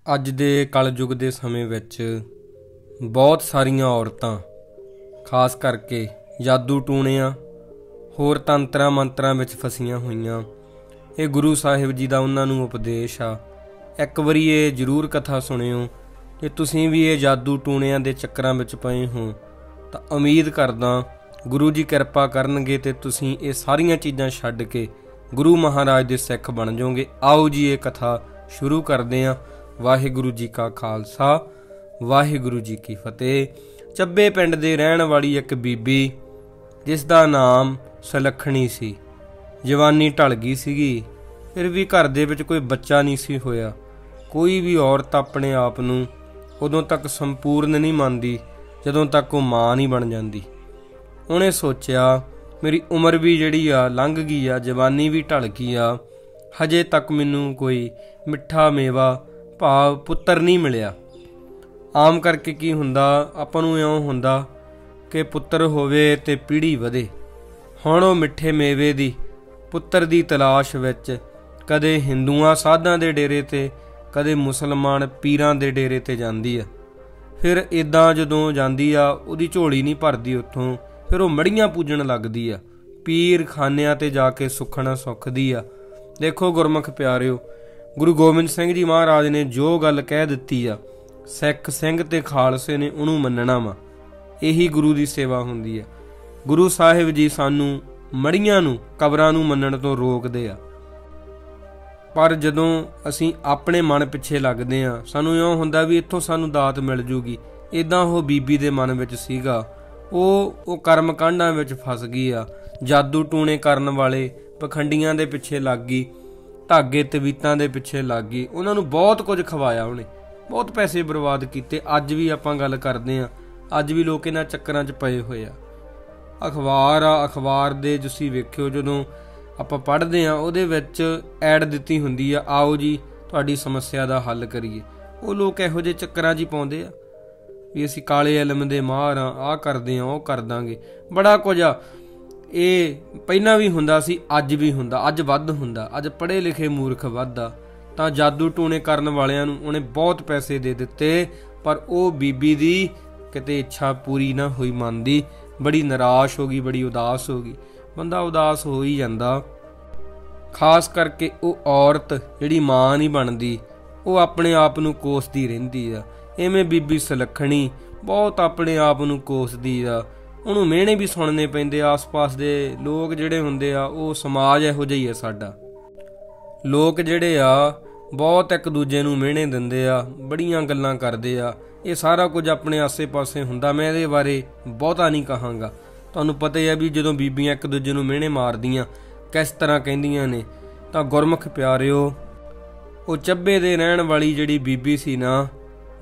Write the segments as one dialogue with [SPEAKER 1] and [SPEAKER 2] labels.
[SPEAKER 1] ਅੱਜ ਦੇ ਕਲਯੁਗ ਦੇ ਸਮੇਂ ਵਿੱਚ ਬਹੁਤ ਸਾਰੀਆਂ ਔਰਤਾਂ ਖਾਸ ਕਰਕੇ ਜਾਦੂ ਟੂਣਿਆਂ ਹੋਰ ਤੰਤਰਾਂ ਮੰਤਰਾਂ ਵਿੱਚ ਫਸੀਆਂ ਹੋਈਆਂ। ਇਹ ਗੁਰੂ ਸਾਹਿਬ ਜੀ ਦਾ ਉਹਨਾਂ ਨੂੰ ਉਪਦੇਸ਼ ਆ। ਇੱਕ ਵਾਰੀ ਇਹ ਜ਼ਰੂਰ ਕਥਾ ਸੁਣਿਓ। ਜੇ ਤੁਸੀਂ ਵੀ ਇਹ ਜਾਦੂ ਟੂਣਿਆਂ ਦੇ ਚੱਕਰਾਂ ਵਿੱਚ ਪਏ ਹੋ ਤਾਂ ਉਮੀਦ ਕਰਦਾ ਗੁਰੂ ਜੀ ਕਿਰਪਾ ਕਰਨਗੇ ਤੇ ਤੁਸੀਂ ਇਹ ਸਾਰੀਆਂ ਚੀਜ਼ਾਂ ਛੱਡ ਕੇ ਗੁਰੂ ਮਹਾਰਾਜ ਦੇ ਸਿੱਖ ਬਣ ਜਾਓਗੇ। ਆਓ ਜੀ ਇਹ ਕਥਾ ਸ਼ੁਰੂ ਕਰਦੇ ਹਾਂ। ਵਾਹਿਗੁਰੂ ਜੀ ਕਾ ਖਾਲਸਾ, ਵਾਹਿਗੁਰੂ ਜੀ ਕੀ ਫਤਿਹ। ਚੱਬੇ ਪਿੰਡ ਦੇ ਰਹਿਣ ਵਾਲੀ ਇੱਕ ਬੀਬੀ ਜਿਸ ਦਾ ਨਾਮ ਸੁਲੱਖਣੀ ਸੀ। ਜਵਾਨੀ ਢਲ ਗਈ ਸੀਗੀ, ਫਿਰ ਵੀ ਘਰ ਦੇ ਵਿੱਚ ਕੋਈ ਬੱਚਾ ਨਹੀਂ ਸੀ ਹੋਇਆ। ਕੋਈ ਵੀ ਔਰਤ ਆਪਣੇ ਆਪ ਨੂੰ ਉਦੋਂ ਤੱਕ ਸੰਪੂਰਨ ਨਹੀਂ ਮੰਨਦੀ ਜਦੋਂ ਤੱਕ ਉਹ ਮਾਂ ਨਹੀਂ ਬਣ ਜਾਂਦੀ। ਉਹਨੇ ਸੋਚਿਆ ਮੇਰੀ ਉਮਰ ਵੀ ਜਿਹੜੀ ਆ ਲੰਘ ਗਈ ਆ, ਜਵਾਨੀ ਵੀ ਢਲ ਗਈ ਆ, ਹਜੇ ਤੱਕ ਮੈਨੂੰ ਕੋਈ ਮਿੱਠਾ ਮੇਵਾ ਭਾਵ ਪੁੱਤਰ ਨਹੀਂ ਮਿਲਿਆ। ਆਮ ਕਰਕੇ ਕੀ ਹੁੰਦਾ, ਆਪਾਂ ਨੂੰ ਇਉਂ ਹੁੰਦਾ ਕਿ ਪੁੱਤਰ ਹੋਵੇ ਤੇ ਪੀੜ੍ਹੀ ਵਧੇ। ਹੁਣ ਉਹ ਮਿੱਠੇ ਮੇਵੇ ਦੀ ਪੁੱਤਰ ਦੀ ਤਲਾਸ਼ ਵਿੱਚ ਕਦੇ ਹਿੰਦੂਆਂ ਸਾਧਾਂ ਦੇ ਡੇਰੇ ਤੇ ਕਦੇ ਮੁਸਲਮਾਨ ਪੀਰਾਂ ਦੇ ਡੇਰੇ ਤੇ ਜਾਂਦੀ ਆ। ਫਿਰ ਇੱਦਾਂ ਜਦੋਂ ਜਾਂਦੀ ਆ ਉਹਦੀ ਝੋਲੀ ਨਹੀਂ ਭਰਦੀ ਉੱਥੋਂ, ਫਿਰ ਉਹ ਮੜੀਆਂ ਪੂਜਣ ਲੱਗਦੀ ਆ। ਪੀਰ ਖਾਨਿਆਂ ਤੇ ਜਾ ਕੇ ਸੁੱਖਣਾ ਸੁੱਖਦੀ ਆ। ਦੇਖੋ ਗੁਰਮੁਖ ਪਿਆਰਿਓ, ਗੁਰੂ ਗੋਬਿੰਦ ਸਿੰਘ ਜੀ ਮਹਾਰਾਜ ਨੇ ਜੋ ਗੱਲ ਕਹਿ ਦਿੱਤੀ ਆ, ਸਿੱਖ ਸਿੰਘ ਤੇ ਖਾਲਸੇ ਨੇ ਉਹਨੂੰ ਮੰਨਣਾ ਵਾ। ਇਹੀ ਗੁਰੂ ਦੀ ਸੇਵਾ ਹੁੰਦੀ ਆ। ਗੁਰੂ ਸਾਹਿਬ ਜੀ ਸਾਨੂੰ ਮੜੀਆਂ ਨੂੰ, ਕਬਰਾਂ ਨੂੰ ਮੰਨਣ ਤੋਂ ਰੋਕਦੇ ਆ। ਪਰ ਜਦੋਂ ਅਸੀਂ ਆਪਣੇ ਮਨ ਪਿੱਛੇ ਲੱਗਦੇ ਆ, ਸਾਨੂੰ ਇਉਂ ਹੁੰਦਾ ਵੀ ਇੱਥੋਂ ਸਾਨੂੰ ਦਾਤ ਮਿਲ ਜੂਗੀ। ਇੱਦਾਂ ਉਹ ਬੀਬੀ ਦੇ ਮਨ ਵਿੱਚ ਸੀਗਾ। ਉਹ ਕਰਮ ਕਾਂਡਾਂ ਵਿੱਚ ਫਸ ਗਈ ਆ। ਜਾਦੂ ਟੂਣੇ ਕਰਨ ਵਾਲੇ ਪਖੰਡੀਆਂ ਦੇ ਪਿੱਛੇ ਲੱਗ ਗਈ, ਧਾਗੇ ਤਵੀਤਾਂ ਦੇ ਪਿੱਛੇ ਲੱਗ ਗਈ। ਉਹਨਾਂ ਨੂੰ ਬਹੁਤ ਕੁਝ ਖਵਾਇਆ, ਉਹਨੇ ਬਹੁਤ ਪੈਸੇ ਬਰਬਾਦ ਕੀਤੇ। ਅੱਜ ਵੀ ਆਪਾਂ ਗੱਲ ਕਰਦੇ ਆ, ਅੱਜ ਵੀ ਲੋਕ ਇਹਨਾਂ ਚੱਕਰਾਂ 'ਚ ਪਏ ਹੋਏ ਆ। ਅਖਬਾਰ ਆ, ਅਖਬਾਰ ਦੇ ਤੁਸੀਂ ਵੇਖਿਓ ਜਦੋਂ ਆਪਾਂ ਪੜ੍ਹਦੇ ਆ ਉਹਦੇ ਵਿੱਚ ਐਡ ਦਿੱਤੀ ਹੁੰਦੀ ਆ, ਆਓ ਜੀ ਤੁਹਾਡੀ ਸਮੱਸਿਆ ਦਾ ਹੱਲ ਕਰੀਏ। ਉਹ ਲੋਕ ਇਹੋ ਜਿਹੇ ਚੱਕਰਾਂ 'ਚ ਹੀ ਪਾਉਂਦੇ ਆ ਵੀ ਅਸੀਂ ਕਾਲੇ ਇਲਮ ਦੇ ਮਾਹਰ ਆ, ਆਹ ਕਰਦੇ ਆ, ਉਹ ਕਰ ਦਾਂਗੇ, ਬੜਾ ਕੁਝ ਆ। ਇਹ ਪਹਿਲਾਂ ਵੀ ਹੁੰਦਾ ਸੀ, ਅੱਜ ਵੀ ਹੁੰਦਾ, ਅੱਜ ਵੱਧ ਹੁੰਦਾ। ਅੱਜ ਪੜ੍ਹੇ ਲਿਖੇ ਮੂਰਖ ਵੱਧ ਆ। ਤਾਂ ਜਾਦੂ ਟੂਣੇ ਕਰਨ ਵਾਲਿਆਂ ਨੂੰ ਉਹਨੇ ਬਹੁਤ ਪੈਸੇ ਦੇ ਦਿੱਤੇ, ਪਰ ਉਹ ਬੀਬੀ ਦੀ ਕਿਤੇ ਇੱਛਾ ਪੂਰੀ ਨਾ ਹੋਈ ਮਨ ਦੀ। ਬੜੀ ਨਿਰਾਸ਼ ਹੋ ਗਈ, ਬੜੀ ਉਦਾਸ ਹੋ ਗਈ। ਬੰਦਾ ਉਦਾਸ ਹੋ ਹੀ ਜਾਂਦਾ। ਖਾਸ ਕਰਕੇ ਉਹ ਔਰਤ ਜਿਹੜੀ ਮਾਂ ਨਹੀਂ ਬਣਦੀ, ਉਹ ਆਪਣੇ ਆਪ ਨੂੰ ਕੋਸਦੀ ਰਹਿੰਦੀ ਆ। ਇਵੇਂ ਬੀਬੀ ਸੁਲੱਖਣੀ ਬਹੁਤ ਆਪਣੇ ਆਪ ਨੂੰ ਕੋਸਦੀ ਆ। ਉਹਨੂੰ ਮਿਹਣੇ ਵੀ ਸੁਣਨੇ ਪੈਂਦੇ। ਆਸ-ਪਾਸ ਦੇ ਲੋਕ ਜਿਹੜੇ ਹੁੰਦੇ ਆ, ਉਹ ਸਮਾਜ ਇਹੋ ਜਿਹਾ ਹੀ ਆ ਸਾਡਾ। ਲੋਕ ਜਿਹੜੇ ਆ ਬਹੁਤ ਇੱਕ ਦੂਜੇ ਨੂੰ ਮਿਹਣੇ ਦਿੰਦੇ ਆ, ਬੜੀਆਂ ਗੱਲਾਂ ਕਰਦੇ ਆ। ਇਹ ਸਾਰਾ ਕੁਝ ਆਪਣੇ ਆਸੇ-ਪਾਸੇ ਹੁੰਦਾ। ਮੈਂ ਇਹਦੇ ਬਾਰੇ ਬਹੁਤਾ ਨਹੀਂ ਕਹਾਂਗਾ। ਤੁਹਾਨੂੰ ਪਤਾ ਹੀ ਆ ਵੀ ਜਦੋਂ ਬੀਬੀਆਂ ਇੱਕ ਦੂਜੇ ਨੂੰ ਮਿਹਣੇ ਮਾਰਦੀਆਂ ਕਿਸ ਤਰ੍ਹਾਂ ਕਹਿੰਦੀਆਂ ਨੇ। ਤਾਂ ਗੁਰਮੁਖ ਪਿਆਰਿਓ, ਉਹ ਚੱਬੇ ਦੇ ਰਹਿਣ ਵਾਲੀ ਜਿਹੜੀ ਬੀਬੀ ਸੀ ਨਾ,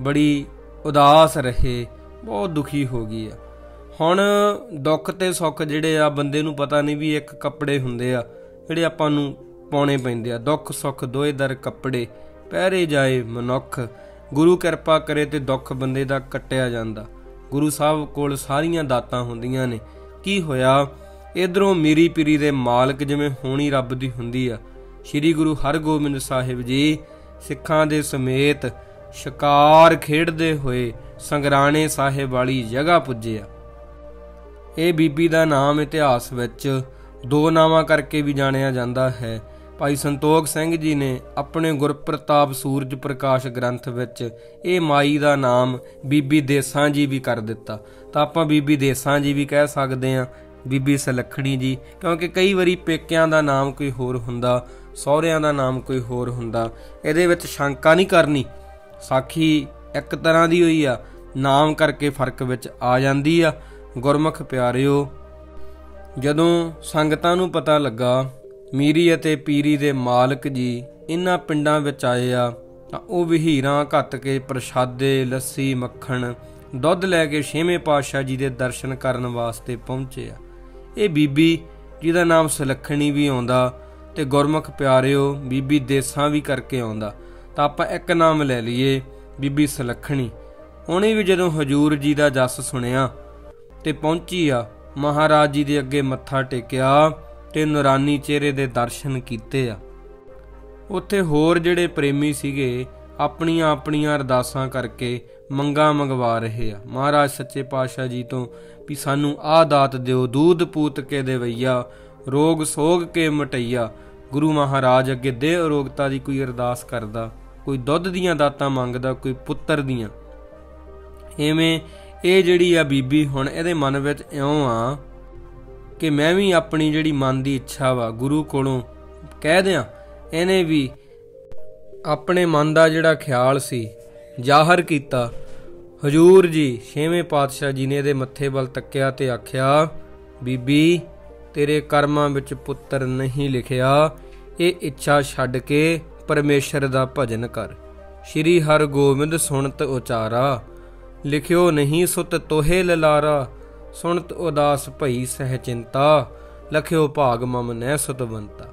[SPEAKER 1] ਬੜੀ ਉਦਾਸ ਰਹੇ, ਬਹੁਤ ਦੁਖੀ ਹੋ ਗਈ ਆ। ਹੁਣ ਦੁੱਖ ਤੇ ਸੁੱਖ ਜਿਹੜੇ ਆ ਬੰਦੇ ਨੂੰ ਪਤਾ ਨਹੀਂ ਵੀ ਇੱਕ ਕੱਪੜੇ ਹੁੰਦੇ ਆ ਜਿਹੜੇ ਆਪਾਂ ਨੂੰ ਪਾਉਣੇ ਪੈਂਦੇ ਆ। ਦੁੱਖ ਸੁੱਖ ਦੋਏ ਦਰ ਕੱਪੜੇ ਪਹਿਰੇ ਜਾਏ ਮਨੁੱਖ। ਗੁਰੂ ਕਿਰਪਾ ਕਰੇ ਤੇ ਦੁੱਖ ਬੰਦੇ ਦਾ ਕੱਟਿਆ ਜਾਂਦਾ। ਗੁਰੂ ਸਾਹਿਬ ਕੋਲ ਸਾਰੀਆਂ ਦਾਤਾਂ ਹੁੰਦੀਆਂ ਨੇ। ਕੀ ਹੋਇਆ, ਇਧਰੋਂ ਮੀਰੀ ਪੀਰੀ ਦੇ ਮਾਲਕ ਜਿਵੇਂ ਹੋਣੀ ਰੱਬ ਦੀ ਹੁੰਦੀ ਆ, ਸ੍ਰੀ ਗੁਰੂ ਹਰਗੋਬਿੰਦ ਸਾਹਿਬ ਜੀ ਸਿੱਖਾਂ ਦੇ ਸਮੇਤ ਸ਼ਿਕਾਰ ਖੇਡਦੇ ਹੋਏ ਸੰਗਰਾਣੇ ਸਾਹਿਬ ਵਾਲੀ ਜਗ੍ਹਾ ਪੁੱਜੇ ਆ। ਇਹ ਬੀਬੀ ਦਾ ਨਾਮ ਇਤਿਹਾਸ ਵਿੱਚ ਦੋ ਨਾਵਾਂ ਕਰਕੇ ਵੀ ਜਾਣਿਆ ਜਾਂਦਾ ਹੈ। ਭਾਈ ਸੰਤੋਖ ਸਿੰਘ ਜੀ ਨੇ ਆਪਣੇ ਗੁਰਪ੍ਰਤਾਪ ਸੂਰਜ ਪ੍ਰਕਾਸ਼ ਗ੍ਰੰਥ ਵਿੱਚ ਇਹ ਮਾਈ ਦਾ ਨਾਮ ਬੀਬੀ ਦੇਸਾਂ ਜੀ ਵੀ ਕਰ ਦਿੱਤਾ। ਤਾਂ ਆਪਾਂ ਬੀਬੀ ਦੇਸਾਂ ਜੀ ਵੀ ਕਹਿ ਸਕਦੇ ਹਾਂ, ਬੀਬੀ ਸੁਲੱਖਣੀ ਜੀ, ਕਿਉਂਕਿ ਕਈ ਵਾਰੀ ਪੇਕਿਆਂ ਦਾ ਨਾਮ ਕੋਈ ਹੋਰ ਹੁੰਦਾ, ਸਹੁਰਿਆਂ ਦਾ ਨਾਮ ਕੋਈ ਹੋਰ ਹੁੰਦਾ। ਇਹਦੇ ਵਿੱਚ ਸ਼ੰਕਾ ਨਹੀਂ ਕਰਨੀ। ਸਾਖੀ ਇੱਕ ਤਰ੍ਹਾਂ ਦੀ ਹੋਈ ਆ, ਨਾਮ ਕਰਕੇ ਫਰਕ ਵਿੱਚ ਆ ਜਾਂਦੀ ਆ। ਗੁਰਮੁਖ ਪਿਆਰਿਓ, ਜਦੋਂ ਸੰਗਤਾਂ ਨੂੰ ਪਤਾ ਲੱਗਾ ਮੀਰੀ ਅਤੇ ਪੀਰੀ ਦੇ ਮਾਲਕ ਜੀ ਇਹਨਾਂ ਪਿੰਡਾਂ ਵਿੱਚ ਆਏ ਆ, ਤਾਂ ਉਹ ਵਹੀਰਾਂ ਘੱਤ ਕੇ ਪ੍ਰਸ਼ਾਦੇ, ਲੱਸੀ, ਮੱਖਣ, ਦੁੱਧ ਲੈ ਕੇ ਛੇਵੇਂ ਪਾਤਸ਼ਾਹ ਜੀ ਦੇ ਦਰਸ਼ਨ ਕਰਨ ਵਾਸਤੇ ਪਹੁੰਚੇ ਆ। ਇਹ ਬੀਬੀ ਜਿਹਦਾ ਨਾਮ ਸੁਲੱਖਣੀ ਵੀ ਆਉਂਦਾ ਤੇ ਗੁਰਮੁਖ ਪਿਆਰਿਓ ਬੀਬੀ ਦੇਸਾਂ ਵੀ ਕਰਕੇ ਆਉਂਦਾ, ਤਾਂ ਆਪਾਂ ਇੱਕ ਨਾਮ ਲੈ ਲਈਏ, ਬੀਬੀ ਸੁਲੱਖਣੀ। ਉਹਨੇ ਵੀ ਜਦੋਂ ਹਜੂਰ ਜੀ ਦਾ ਜਸ ਸੁਣਿਆ ਤੇ ਪਹੁੰਚੀ ਆ, ਮਹਾਰਾਜ ਜੀ ਦੇ ਅੱਗੇ ਮੱਥਾ ਟੇਕਿਆ ਤੇ ਨੂਰਾਨੀ ਚਿਹਰੇ ਦੇ ਦਰਸ਼ਨ ਕੀਤੇ ਆ। ਉੱਥੇ ਹੋਰ ਜਿਹੜੇ ਪ੍ਰੇਮੀ ਸੀਗੇ ਆਪਣੀਆਂ ਆਪਣੀਆਂ ਅਰਦਾਸਾਂ ਕਰਕੇ ਮੰਗਾਂ ਮੰਗਵਾ ਰਹੇ ਆ ਮਹਾਰਾਜ ਸੱਚੇ ਪਾਤਸ਼ਾਹ ਜੀ ਤੋਂ ਵੀ ਸਾਨੂੰ ਆਹ ਦਾਤ ਦਿਓ, ਦੂਧ ਪੂਤ ਕੇ ਦੇਵਈਆ, ਰੋਗ ਸੋਗ ਕੇ ਮਟਈਆ। ਗੁਰੂ ਮਹਾਰਾਜ ਅੱਗੇ ਦੇਹ ਅਰੋਗਤਾ ਦੀ ਕੋਈ ਅਰਦਾਸ ਕਰਦਾ, ਕੋਈ ਦੁੱਧ ਦੀਆਂ ਦਾਤਾਂ ਮੰਗਦਾ, ਕੋਈ ਪੁੱਤਰ ਦੀਆਂ। ਇਵੇਂ ਇਹ ਜਿਹੜੀ ਆ ਬੀਬੀ ਹੁਣ ਇਹਦੇ ਮਨ ਵਿੱਚ ਇਉਂ ਆ ਕਿ ਮੈਂ ਵੀ ਆਪਣੀ ਜਿਹੜੀ ਮਨ ਦੀ ਇੱਛਾ ਵਾ ਗੁਰੂ ਕੋਲੋਂ ਕਹਿ ਦਿਆਂ। ਇਹਨੇ ਵੀ ਆਪਣੇ ਮਨ ਦਾ ਜਿਹੜਾ ਖਿਆਲ ਸੀ ਜ਼ਾਹਰ ਕੀਤਾ। ਹਜੂਰ ਜੀ 6ਵੇਂ ਪਾਤਸ਼ਾਹ ਜੀ ਨੇ ਇਹਦੇ ਮੱਥੇ ਵੱਲ ਤੱਕਿਆ ਤੇ ਆਖਿਆ, ਬੀਬੀ ਤੇਰੇ ਕਰਮਾਂ ਵਿੱਚ ਪੁੱਤਰ ਨਹੀਂ ਲਿਖਿਆ, ਇਹ ਇੱਛਾ ਛੱਡ ਕੇ ਪਰਮੇਸ਼ਰ ਦਾ ਭਜਨ ਕਰ। ਸ਼੍ਰੀ ਹਰਗੋਬਿੰਦ ਸੁਣਤ ਉਚਾਰਾ, ਲਿਖਿਓ ਨਹੀਂ ਸੁਤ ਤੋਹੇ ਲਲਾਰਾ। ਸੁਣਤ ਉਦਾਸ ਭਈ ਸਹਿ ਚਿੰਤਾ, ਲਖਿਓ ਭਾਗ ਮਮ ਨਹਿ ਸੁਤਵੰਤਾ।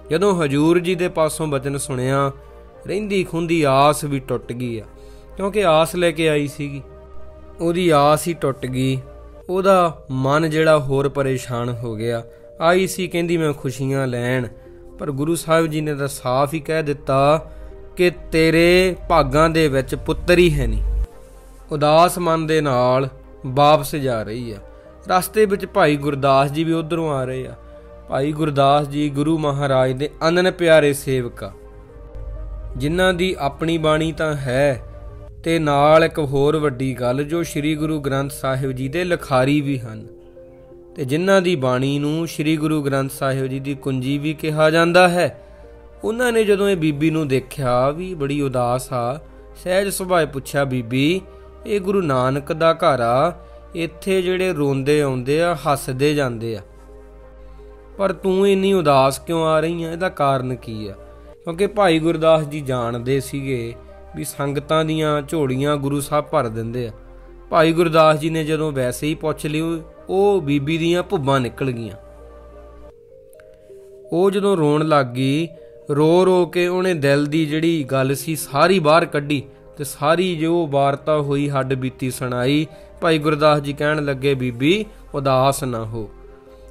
[SPEAKER 1] ਜਦੋਂ ਹਜੂਰ ਜੀ ਦੇ ਪਾਸੋਂ ਬਚਨ ਸੁਣਿਆ, ਰਹਿੰਦੀ ਖੁੰਦੀ ਆਸ ਵੀ ਟੁੱਟ ਗਈ ਆ, ਕਿਉਂਕਿ ਆਸ ਲੈ ਕੇ ਆਈ ਸੀਗੀ, ਉਹਦੀ ਆਸ ਹੀ ਟੁੱਟ ਗਈ। ਉਹਦਾ ਮਨ ਜਿਹੜਾ ਹੋਰ ਪਰੇਸ਼ਾਨ ਹੋ ਗਿਆ। ਆਈ ਸੀ ਕਹਿੰਦੀ ਮੈਂ ਖੁਸ਼ੀਆਂ ਲੈਣ, ਪਰ ਗੁਰੂ ਸਾਹਿਬ ਜੀ ਨੇ ਤਾਂ ਸਾਫ਼ ਹੀ ਕਹਿ ਦਿੱਤਾ ਕਿ ਤੇਰੇ ਭਾਗਾਂ ਦੇ ਵਿੱਚ ਪੁੱਤਰ ਹੀ ਹੈ ਨਹੀਂ। ਉਦਾਸ ਮਨ ਦੇ ਨਾਲ ਵਾਪਸ ਜਾ ਰਹੀ ਆ। ਰਸਤੇ ਵਿੱਚ ਭਾਈ ਗੁਰਦਾਸ ਜੀ ਵੀ ਉਧਰੋਂ ਆ ਰਹੇ ਆ। ਭਾਈ ਗੁਰਦਾਸ ਜੀ ਗੁਰੂ ਮਹਾਰਾਜ ਦੇ ਅਨੰਨ ਪਿਆਰੇ ਸੇਵਕ ਆ, ਜਿਨ੍ਹਾਂ ਦੀ ਆਪਣੀ ਬਾਣੀ ਤਾਂ ਹੈ ਤੇ ਨਾਲ ਇੱਕ ਹੋਰ ਵੱਡੀ ਗੱਲ, ਜੋ ਸ੍ਰੀ ਗੁਰੂ ਗ੍ਰੰਥ ਸਾਹਿਬ ਜੀ ਦੇ ਲਿਖਾਰੀ ਵੀ ਹਨ ਤੇ ਜਿਨ੍ਹਾਂ ਦੀ ਬਾਣੀ ਨੂੰ ਸ੍ਰੀ ਗੁਰੂ ਗ੍ਰੰਥ ਸਾਹਿਬ ਜੀ ਦੀ ਕੁੰਜੀ ਵੀ ਕਿਹਾ ਜਾਂਦਾ ਹੈ। ਉਹਨਾਂ ਨੇ ਜਦੋਂ ਇਹ ਬੀਬੀ ਨੂੰ ਦੇਖਿਆ ਵੀ ਬੜੀ ਉਦਾਸ ਆ, ਸਹਿਜ ਸੁਭਾਅ ਪੁੱਛਿਆ, ਬੀਬੀ ਇਹ ਗੁਰੂ ਨਾਨਕ ਦਾ ਘਰ ਆ, ਇੱਥੇ ਜਿਹੜੇ ਰੋਂਦੇ ਆਉਂਦੇ ਆ ਹੱਸਦੇ ਜਾਂਦੇ ਆ, ਪਰ ਤੂੰ ਇੰਨੀ ਉਦਾਸ ਕਿਉਂ ਆ ਰਹੀ ਆ? ਇਹਦਾ ਕਾਰਨ ਕੀ ਆ? ਕਿਉਂਕਿ ਭਾਈ ਗੁਰਦਾਸ ਜੀ ਜਾਣਦੇ ਸੀਗੇ ਵੀ ਸੰਗਤਾਂ ਦੀਆਂ ਝੋਲੀਆਂ ਗੁਰੂ ਸਾਹਿਬ ਭਰ ਦਿੰਦੇ ਆ। ਭਾਈ ਗੁਰਦਾਸ ਜੀ ਨੇ ਜਦੋਂ ਵੈਸੇ ਹੀ ਪੁੱਛ ਲਿਓ, ਉਹ ਬੀਬੀ ਦੀਆਂ ਭੁੱਬਾਂ ਨਿਕਲ ਗਈਆਂ। ਉਹ ਜਦੋਂ ਰੋਣ ਲੱਗ ਗਈ, ਰੋ ਰੋ ਕੇ ਉਹਨੇ ਦਿਲ ਦੀ ਜਿਹੜੀ ਗੱਲ ਸੀ ਸਾਰੀ ਬਾਹਰ ਕੱਢੀ ਤੇ ਸਾਰੀ ਜੋ ਵਾਰਤਾ ਹੋਈ ਹੱਡ ਬੀਤੀ ਸੁਣਾਈ। ਭਾਈ ਗੁਰਦਾਸ ਜੀ ਕਹਿਣ ਲੱਗੇ, ਬੀਬੀ ਉਦਾਸ ਨਾ ਹੋ,